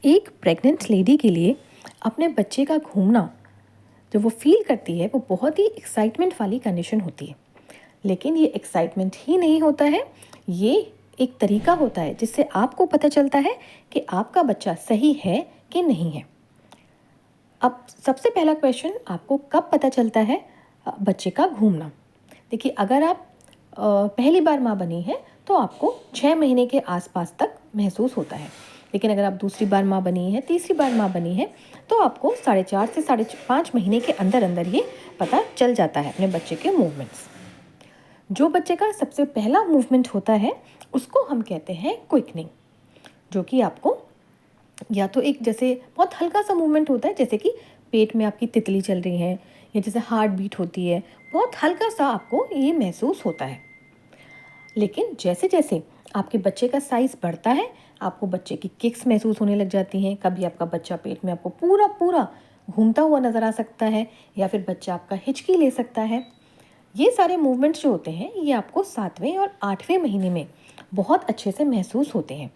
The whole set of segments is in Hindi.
एक प्रेग्नेंट लेडी के लिए अपने बच्चे का घूमना जो वो फील करती है वो बहुत ही एक्साइटमेंट वाली कंडीशन होती है। लेकिन ये एक्साइटमेंट ही नहीं होता है, ये एक तरीका होता है जिससे आपको पता चलता है कि आपका बच्चा सही है कि नहीं है। अब सबसे पहला क्वेश्चन, आपको कब पता चलता है बच्चे का घूमना? देखिए, अगर आप पहली बार माँ बनी हैं तो आपको 6 महीने के आसपास तक महसूस होता है। लेकिन अगर आप दूसरी बार माँ बनी हैं, तीसरी बार माँ बनी हैं, तो आपको 4.5 से 5.5 महीने के अंदर अंदर ये पता चल जाता है अपने बच्चे के मूवमेंट्स। जो बच्चे का सबसे पहला मूवमेंट होता है उसको हम कहते हैं क्विकनिंग, जो कि आपको या तो एक जैसे बहुत हल्का सा मूवमेंट होता है, जैसे कि पेट में आपकी तितली चल रही है या जैसे हार्ट बीट होती है, बहुत हल्का सा आपको ये महसूस होता है। लेकिन जैसे जैसे आपके बच्चे का साइज़ बढ़ता है, आपको बच्चे की किक्स महसूस होने लग जाती हैं। कभी आपका बच्चा पेट में आपको पूरा पूरा घूमता हुआ नज़र आ सकता है, या फिर बच्चा आपका हिचकी ले सकता है। ये सारे मूवमेंट्स जो होते हैं ये आपको 7वें और 8वें महीने में बहुत अच्छे से महसूस होते हैं,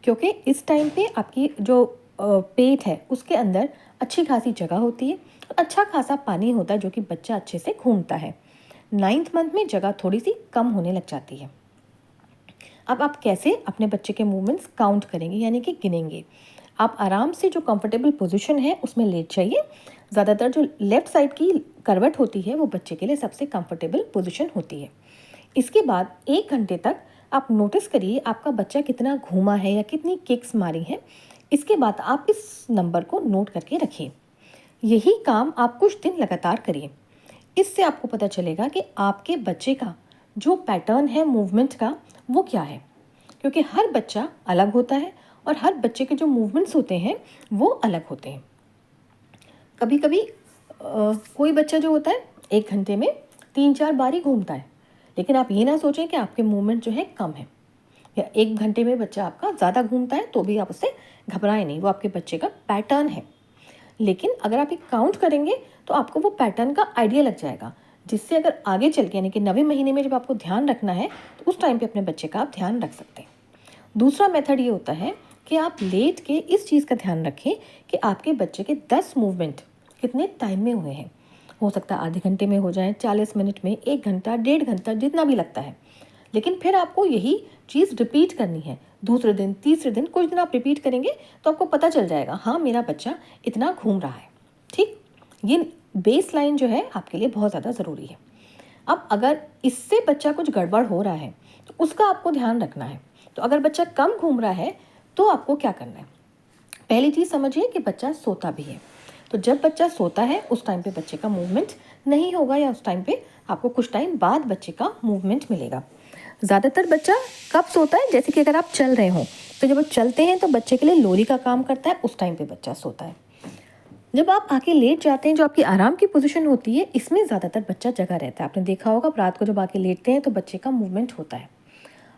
क्योंकि इस टाइम पे आपकी जो पेट है उसके अंदर अच्छी खासी जगह होती है और अच्छा खासा पानी होता है, जो कि बच्चा अच्छे से घूमता है। 9th मंथ में जगह थोड़ी सी कम होने लग जाती है। अब आप कैसे अपने बच्चे के मूवमेंट्स काउंट करेंगे, यानी कि गिनेंगे? आप आराम से जो कंफर्टेबल पोजीशन है उसमें लेट जाइए। ज़्यादातर जो लेफ़्ट साइड की करवट होती है वो बच्चे के लिए सबसे कंफर्टेबल पोजीशन होती है। इसके बाद 1 घंटे तक आप नोटिस करिए आपका बच्चा कितना घूमा है या कितनी किक्स मारी हैं। इसके बाद आप इस नंबर को नोट करके रखिए। यही काम आप कुछ दिन लगातार करिए। इससे आपको पता चलेगा कि आपके बच्चे का जो पैटर्न है मूवमेंट का वो क्या है, क्योंकि हर बच्चा अलग होता है और हर बच्चे के जो मूवमेंट्स होते हैं वो अलग होते हैं। कभी कभी कोई बच्चा जो होता है 1 घंटे में 3-4 बार ही घूमता है, लेकिन आप ये ना सोचें कि आपके मूवमेंट जो है कम है, या 1 घंटे में बच्चा आपका ज़्यादा घूमता है तो भी आप उससे घबराएं नहीं, वो आपके बच्चे का पैटर्न है। लेकिन अगर आप एक काउंट करेंगे तो आपको वो पैटर्न का आइडिया लग जाएगा, जिससे अगर आगे चल के यानी कि 9वें महीने में जब आपको ध्यान रखना है तो उस टाइम पे अपने बच्चे का आप ध्यान रख सकते हैं। दूसरा मेथड ये होता है कि आप लेट के इस चीज़ का ध्यान रखें कि आपके बच्चे के 10 मूवमेंट कितने टाइम में हुए हैं। हो सकता है आधे घंटे में हो जाए, 40 मिनट में, 1 घंटा, 1.5 घंटा, जितना भी लगता है। लेकिन फिर आपको यही चीज़ रिपीट करनी है। दूसरे दिन, तीसरे दिन, कुछ दिन आप रिपीट करेंगे तो आपको पता चल जाएगा, हाँ मेरा बच्चा इतना घूम रहा है। ठीक, ये बेस लाइन जो है आपके लिए बहुत ज़्यादा ज़रूरी है। अब अगर इससे बच्चा कुछ गड़बड़ हो रहा है तो उसका आपको ध्यान रखना है। तो अगर बच्चा कम घूम रहा है तो आपको क्या करना है? पहली चीज़ समझिए कि बच्चा सोता भी है। तो जब बच्चा सोता है उस टाइम पे बच्चे का मूवमेंट नहीं होगा, या उस टाइम पे आपको कुछ टाइम बाद बच्चे का मूवमेंट मिलेगा। ज़्यादातर बच्चा कब सोता है? जैसे कि अगर आप चल रहे हों तो जब आप चलते हैं तो बच्चे के लिए लोरी का काम करता है, उस टाइम पे बच्चा सोता है। जब आप आके लेट जाते हैं, जो आपकी आराम की पोजीशन होती है, इसमें ज़्यादातर बच्चा जगा रहता है। आपने देखा होगा रात को जब आके लेटते हैं तो बच्चे का मूवमेंट होता है।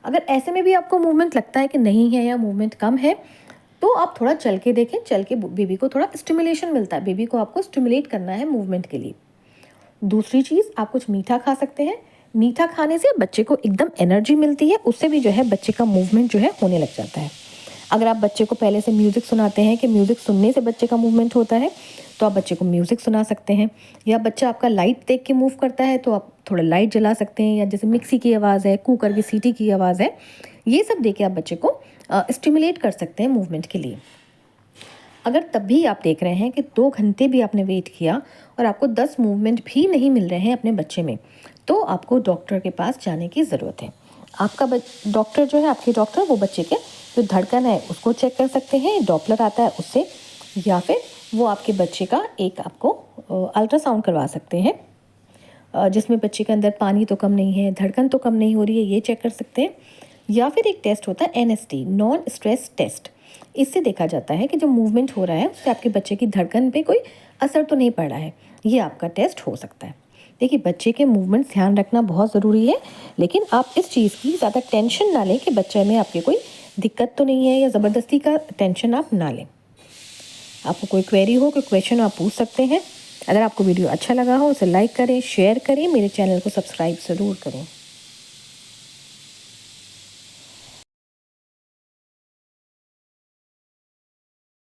अगर ऐसे में भी आपको मूवमेंट लगता है कि नहीं है या मूवमेंट कम है, तो आप थोड़ा चल के देखें। चल के बेबी को थोड़ा स्टिमुलेशन मिलता है, बेबी को आपको स्टिमुलेट करना है मूवमेंट के लिए। दूसरी चीज़, आप कुछ मीठा खा सकते हैं। मीठा खाने से बच्चे को एकदम एनर्जी मिलती है, उससे भी जो है बच्चे का मूवमेंट जो है होने लग जाता है। अगर आप बच्चे को पहले से म्यूज़िक सुनाते हैं कि म्यूज़िक सुनने से बच्चे का मूवमेंट होता है, तो आप बच्चे को म्यूज़िक सुना सकते हैं। या बच्चा आपका लाइट देख के मूव करता है तो आप थोड़ा लाइट जला सकते हैं, या जैसे मिक्सी की आवाज़ है, कुकर की सीटी की आवाज़ है, ये सब दे के आप बच्चे को स्टिमुलेट कर सकते हैं मूवमेंट के लिए। अगर तब भी आप देख रहे हैं कि 2 घंटे भी आपने वेट किया और आपको 10 मूवमेंट भी नहीं मिल रहे हैं अपने बच्चे में, तो आपको डॉक्टर के पास जाने की ज़रूरत है। आपका डॉक्टर जो है, आपके डॉक्टर, वो बच्चे के जो धड़कन है उसको चेक कर सकते हैं, डॉपलर आता है उससे, या फिर वो आपके बच्चे का एक आपको अल्ट्रासाउंड करवा सकते हैं, जिसमें बच्चे के अंदर पानी तो कम नहीं है, धड़कन तो कम नहीं हो रही है, ये चेक कर सकते हैं। या फिर एक टेस्ट होता है NST, नॉन स्ट्रेस टेस्ट। इससे देखा जाता है कि जो मूवमेंट हो रहा है उससे आपके बच्चे की धड़कन पे कोई असर तो नहीं पड़ रहा है, ये आपका टेस्ट हो सकता है। देखिए, बच्चे के मूवमेंट्स ध्यान रखना बहुत ज़रूरी है, लेकिन आप इस चीज़ की ज़्यादा टेंशन ना लें कि बच्चे में आपके कोई दिक्कत तो नहीं है, या ज़बरदस्ती का टेंशन आप ना लें। आपको कोई क्वेरी हो, कोई क्वेश्चन आप पूछ सकते हैं। अगर आपको वीडियो अच्छा लगा हो उसे लाइक करें, शेयर करें, मेरे चैनल को सब्सक्राइब ज़रूर करें।